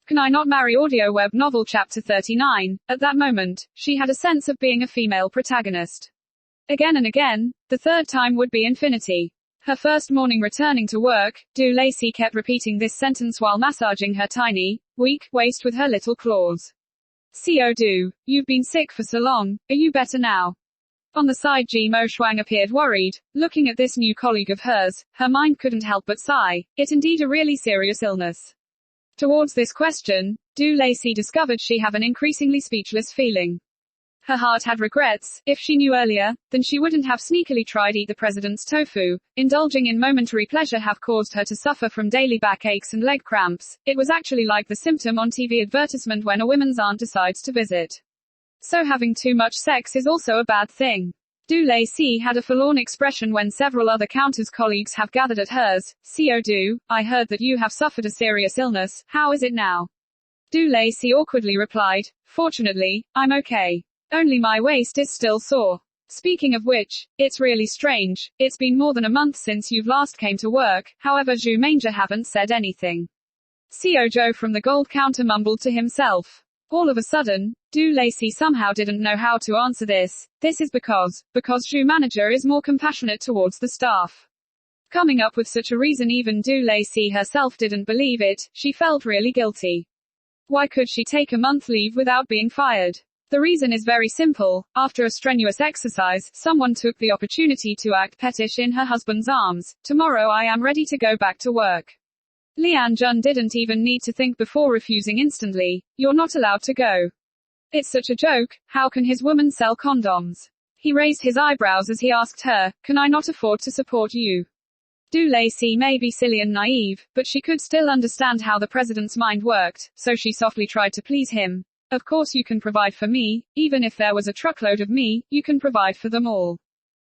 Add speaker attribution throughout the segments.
Speaker 1: Can I Not Marry audio web novel chapter 39. At that moment, she had a sense of being a female protagonist. Again and again, the third time would be infinity. Her first morning returning to work, Do Lacey kept repeating this sentence while massaging her tiny, weak waist with her little claws. "Co Do, you've been sick for so long, are you better now?" On the side, Ji Mo Shuang appeared worried. Looking at this new colleague of hers, her mind couldn't help but sigh. It indeed a really serious illness. Towards this question, Do Lacey discovered she had an increasingly speechless feeling. Her heart had regrets. If she knew earlier, then she wouldn't have sneakily tried eat the president's tofu. Indulging in momentary pleasure have caused her to suffer from daily backaches and leg cramps. It was actually like the symptom on TV advertisement when a woman's aunt decides to visit. So having too much sex is also a bad thing. Do Lacey had a forlorn expression when several other Countess colleagues have gathered at hers. "Co Do, I heard that you have suffered a serious illness, how is it now?" Do Lacey awkwardly replied, "Fortunately, I'm okay. Only my waist is still sore. Speaking of which, it's really strange, it's been more than a month since you've last came to work." However, Zhu Manger haven't said anything. Co Joe from the gold counter mumbled to himself. All of a sudden, Do Lacey somehow didn't know how to answer this. This is because Zhu Manager is more compassionate towards the staff. Coming up with such a reason, even Do Lacey herself didn't believe it. She felt really guilty. Why could she take a month leave without being fired? The reason is very simple. After a strenuous exercise, someone took the opportunity to act pettish in her husband's arms. "Tomorrow I am ready to go back to work." Lian Jun didn't even need to think before refusing instantly. "You're not allowed to go." It's such a joke, how can his woman sell condoms? He raised his eyebrows as he asked her, "Can I not afford to support you?" Do Lacey may be silly and naive, but she could still understand how the president's mind worked, so she softly tried to please him. "Of course you can provide for me, even if there was a truckload of me, you can provide for them all."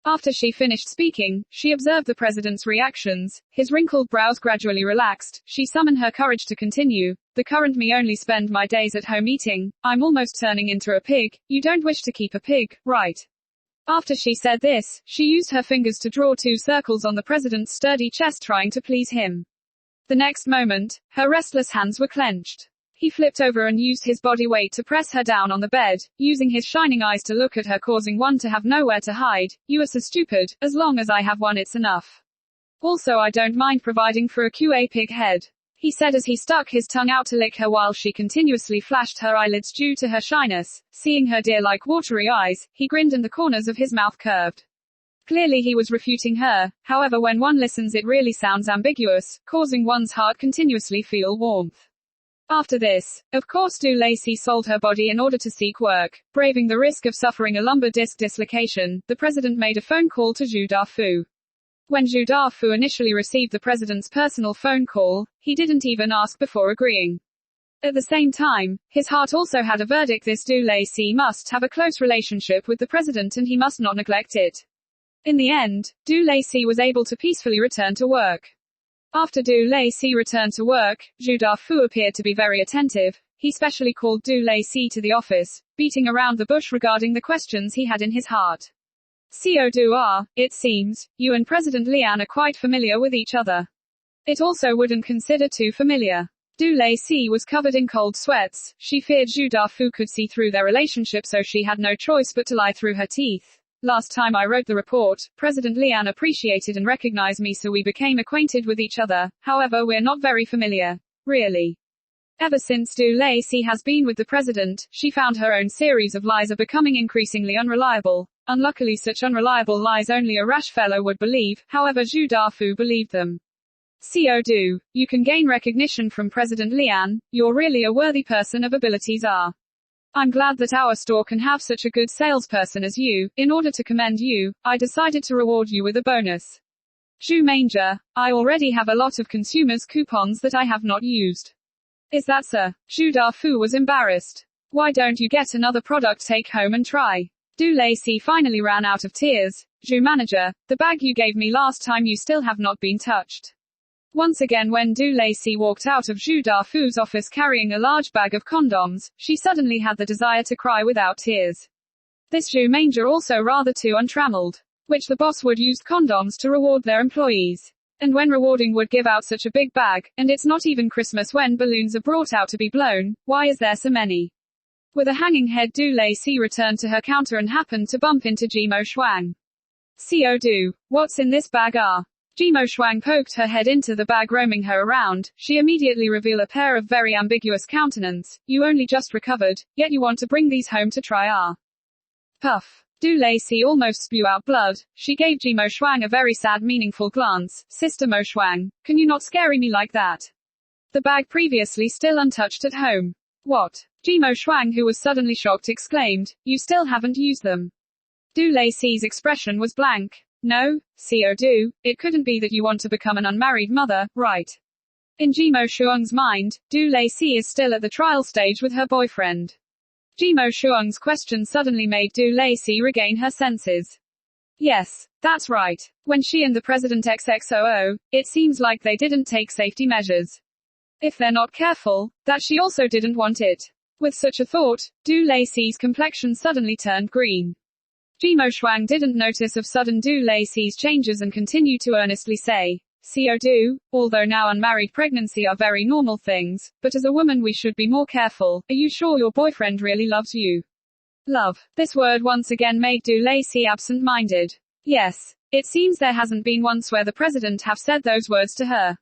Speaker 1: After she finished speaking, she observed the president's reactions. His wrinkled brows gradually relaxed. She summoned her courage to continue. "The current me only spend my days at home eating. I'm almost turning into a pig. You don't wish to keep a pig, right?" After she said this, she used her fingers to draw 2 circles on the president's sturdy chest, trying to please him. The next moment, her restless hands were clenched. He flipped over and used his body weight to press her down on the bed, using his shining eyes to look at her, causing one to have nowhere to hide. "You are so stupid. As long as I have one, it's enough. Also, I don't mind providing for a QA pig head," he said as he stuck his tongue out to lick her while she continuously flashed her eyelids due to her shyness. Seeing her deer-like watery eyes, he grinned and the corners of his mouth curved. Clearly he was refuting her. However, when one listens, it really sounds ambiguous, causing one's heart continuously feel warmth. After this, of course, Do Lacey sold her body in order to seek work. Braving the risk of suffering a lumbar disc dislocation, the president made a phone call to Zhu Dafu. When Zhu Dafu initially received the president's personal phone call, he didn't even ask before agreeing. At the same time, his heart also had a verdict: this Do Lacey must have a close relationship with the president and he must not neglect it. In the end, Do Lacey was able to peacefully return to work. After Do Lacey returned to work, Zhu Dafu appeared to be very attentive. He specially called Do Lacey to the office, beating around the bush regarding the questions he had in his heart. "Co Do, it seems, you and President Lian are quite familiar with each other. It also wouldn't consider too familiar." Do Lacey was covered in cold sweats. She feared Zhu Dafu could see through their relationship, so she had no choice but to lie through her teeth. "Last time I wrote the report, President Lian appreciated and recognized me, so we became acquainted with each other. However, we're not very familiar. Really." Ever since Do Lacey has been with the president, she found her own series of lies are becoming increasingly unreliable. Unluckily, such unreliable lies only a rash fellow would believe. However, Zhu Dafu believed them. "Co Do, you can gain recognition from President Lian. You're really a worthy person of abilities. I'm glad that our store can have such a good salesperson as you. In order to commend you, I decided to reward you with a bonus. Zhu Manger, I already have a lot of consumers' coupons that I have not used." "Is that so?" Zhu Dafu was embarrassed. "Why don't you get another product take home and try?" Do Lacey finally ran out of tears. "Zhu Manager, the bag you gave me last time, you still have not been touched." Once again, when Do Lacey walked out of Zhu Dafu's office carrying a large bag of condoms, she suddenly had the desire to cry without tears. This Zhu Manger also rather too untrammeled. Which the boss would use condoms to reward their employees. And when rewarding would give out such a big bag, and it's not even Christmas when balloons are brought out to be blown, why is there so many? With a hanging head, Du Lacey returned to her counter and happened to bump into Jimo Shuang. "Co Du, what's in this bag ah?" Jimo Shuang poked her head into the bag, roaming her around. She immediately revealed a pair of very ambiguous countenance. "You only just recovered, yet you want to bring these home to try ah?" Puff. Du Lacey almost spew out blood. She gave Jimo Shuang a very sad, meaningful glance. "Sister Mo Shuang, can you not scary me like that? The bag previously still untouched at home." "What?" Jimo Shuang, who was suddenly shocked, exclaimed. "You still haven't used them?" Du Lacey's expression was blank. "No, Co Du, it couldn't be that you want to become an unmarried mother, right?" In Jimo Shuang's mind, Du Lacey is still at the trial stage with her boyfriend. Jimo Shuang's question suddenly made Du Lacey regain her senses. Yes, that's right. When she and the president XXOO, it seems like they didn't take safety measures. If they're not careful, that she also didn't want it. With such a thought, Du Lacey's complexion suddenly turned green. Jimo Shuang didn't notice of sudden Du Lacey's changes and continued to earnestly say, "Co Du, although now unmarried pregnancy are very normal things, but as a woman we should be more careful. Are you sure your boyfriend really loves you?" Love. This word once again made Du Lacey absent-minded. Yes. It seems there hasn't been once where the president have said those words to her.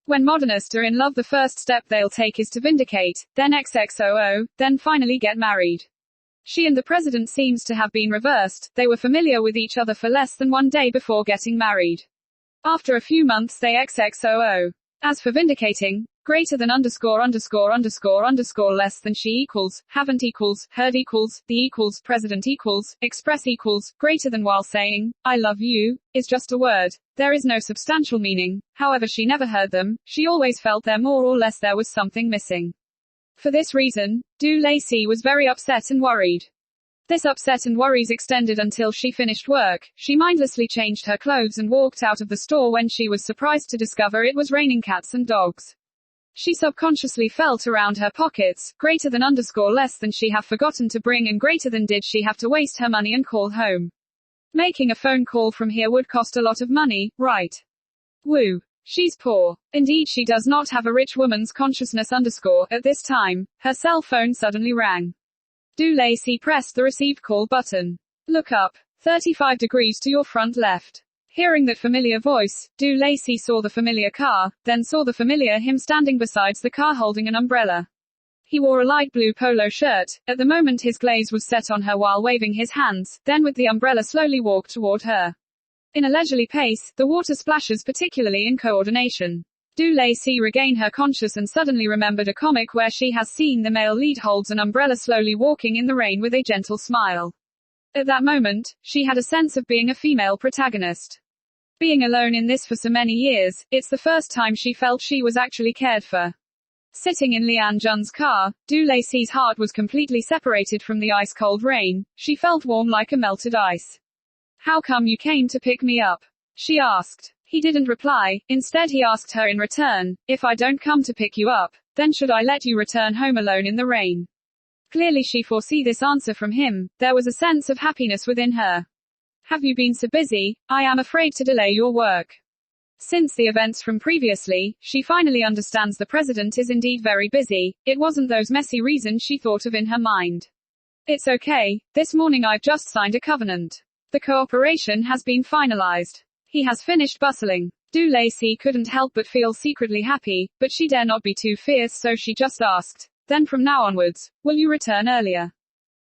Speaker 1: When modernists are in love, the first step they'll take is to vindicate, then XXOO, then finally get married. She and the president seems to have been reversed. They were familiar with each other for less than one day before getting married. After a few months they XXOO. As for vindicating, greater than underscore underscore underscore underscore less than she equals, haven't equals, heard equals, the equals, president equals, express equals, greater than while saying, "I love you," is just a word. There is no substantial meaning. However, she never heard them. She always felt there more or less there was something missing. For this reason, Du Lacey was very upset and worried. This upset and worries extended until she finished work. She mindlessly changed her clothes and walked out of the store when she was surprised to discover it was raining cats and dogs. She subconsciously felt around her pockets, greater than underscore less than she have forgotten to bring, and greater than did she have to waste her money and call home. Making a phone call from here would cost a lot of money, right? Woo. She's poor. Indeed, she does not have a rich woman's consciousness underscore. At this time, her cell phone suddenly rang. Du Lacey pressed the received call button. "Look up. 35 degrees to your front left." Hearing that familiar voice, Du Lacey saw the familiar car, then saw the familiar him standing beside the car holding an umbrella. He wore a light blue polo shirt. At the moment his gaze was set on her while waving his hands, then with the umbrella slowly walked toward her. In a leisurely pace, the water splashes particularly in coordination. Du Lacey regained her conscience and suddenly remembered a comic where she has seen the male lead holds an umbrella slowly walking in the rain with a gentle smile. At that moment, she had a sense of being a female protagonist. Being alone in this for so many years, it's the first time she felt she was actually cared for. Sitting in Lian Jun's car, Du Lacey's heart was completely separated from the ice-cold rain. She felt warm like a melted ice. "How come you came to pick me up?" she asked. He didn't reply. Instead he asked her in return, "If I don't come to pick you up, then should I let you return home alone in the rain?" Clearly she foresaw this answer from him. There was a sense of happiness within her. "Have you been so busy? I am afraid to delay your work." Since the events from previously, she finally understands the president is indeed very busy. It wasn't those messy reasons she thought of in her mind. "It's okay. This morning I've just signed a covenant. The cooperation has been finalized. He has finished bustling." Du Lacey couldn't help but feel secretly happy, but she dare not be too fierce, so she just asked, "Then from now onwards, will you return earlier?"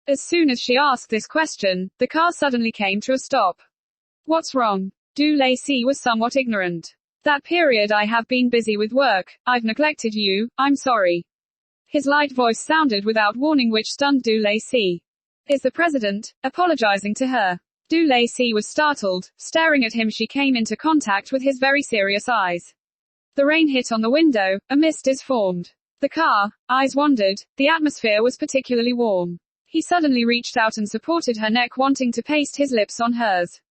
Speaker 1: As soon as she asked this question, the car suddenly came to a stop. "What's wrong?" Du Lacey was somewhat ignorant. "That period I have been busy with work. I've neglected you. I'm sorry." His light voice sounded without warning, which stunned Du Lacey. Is the president apologizing to her? Du Lacey was startled. Staring at him, she came into contact with his very serious eyes. The rain hit on the window, a mist is formed. The car, eyes wandered, the atmosphere was particularly warm. He suddenly reached out and supported her neck, wanting to paste his lips on hers.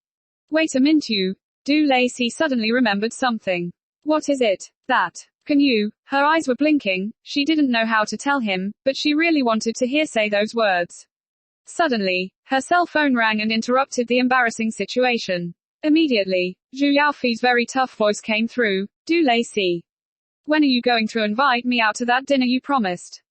Speaker 1: "Wait a minute, you." Du Lacey suddenly remembered something. "What is it? That? Can you?" Her eyes were blinking. She didn't know how to tell him, but she really wanted to hear say those words. Suddenly, her cell phone rang and interrupted the embarrassing situation. Immediately, Zhu Yaofi's very tough voice came through. Du Lei Si. When are you going to invite me out to that dinner you promised?